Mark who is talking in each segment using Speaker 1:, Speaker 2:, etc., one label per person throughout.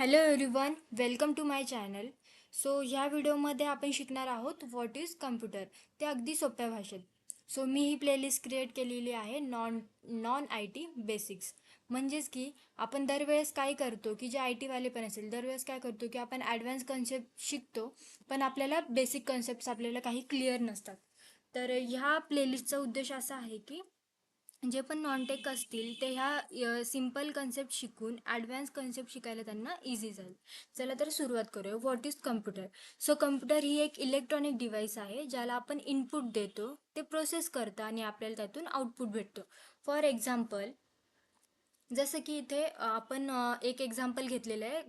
Speaker 1: Hello everyone, welcome to my channel. So ह्या व्हिडिओमध्ये आपण शिकणार आहोत व्हॉट इज कम्प्युटर, ते अगदी सोप्या भाषेत. सो मी ही प्लेलिस्ट क्रिएट केलेली आहे नॉन आय टी बेसिक्स. म्हणजेच की आपण दरवेळेस काय करतो की जे आय टीवाले पण असेल दरवेळेस काय करतो की आपण ॲडव्हान्स कन्सेप्ट शिकतो, पण आपल्याला बेसिक कन्सेप्ट्स आपल्याला काही क्लिअर नसतात. तर ह्या प्लेलिस्टचा उद्देश असा आहे की जे पण नॉन टेक असतील ते ह्या सिम्पल कन्सेप्ट शिकून ॲडव्हान्स कन्सेप्ट शिकायला त्यांना इझी जाईल. चला तर सुरुवात करूया. What is computer? So computer ही एक इलेक्ट्रॉनिक डिव्हाइस आहे ज्याला आपण इनपुट देतो, ते प्रोसेस करतं आणि आपल्याला त्यातून आउटपुट भेटतो. फॉर एक्झाम्पल, जसं की इथे आपण एक एक्झाम्पल घेतलेलं आहे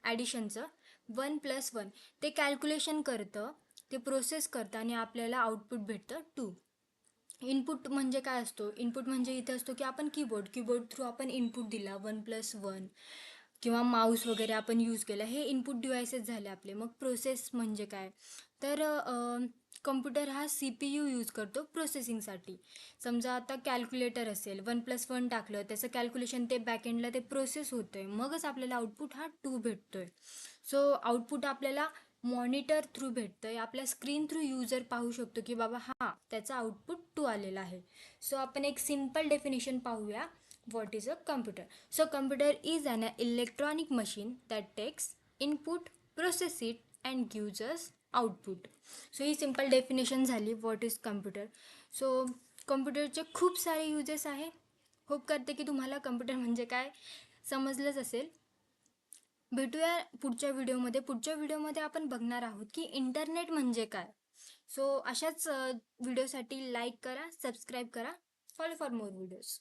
Speaker 1: ॲडिशनचं. 1+1 ते कॅल्क्युलेशन करतं, ते प्रोसेस करतं आणि आपल्याला आउटपुट भेटतं 2. इनपुट म्हणजे काय असतो? इनपुट म्हणजे इथे असतो की आपण कीबोर्ड थ्रू आपण इनपुट दिला 1+1 किंवा माऊस वगैरे आपण यूज केला, हे इनपुट डिव्हायसेस झाले आपले. मग प्रोसेस म्हणजे काय? तर कम्प्युटर हा CPU यूज करतो प्रोसेसिंगसाठी. समजा आता कॅल्क्युलेटर असेल, 1+1 टाकलं, त्याचं कॅल्क्युलेशन ते बॅकएंडला ते प्रोसेस होतं आहे, मगच आपल्याला आउटपुट हा 2 भेटतो आहे. सो आउटपुट आपल्याला मॉनिटर थ्रू भेटतं आहे, आपल्या स्क्रीन थ्रू यूजर पाहू शकतो की बाबा हां, त्याचा आउटपुट 2 आलेला आहे. सो आपण एक सिम्पल डेफिनेशन पाहूया. What is a computer? So computer is an electronic machine that takes input, process it and gives us output. So ही सिम्पल डेफिनेशन झाली व्हॉट इज कम्प्युटर. सो कम्प्युटरचे खूप सारे युजेस आहे. होप करते की तुम्हाला कम्प्युटर म्हणजे काय समजलंच असेल. भेटूया पुढच्या व्हिडिओमध्ये आपण बघणार आहोत की इंटरनेट म्हणजे काय. सो अशाच व्हिडिओसाठी लाईक करा, सबस्क्राईब करा. Follow for more videos.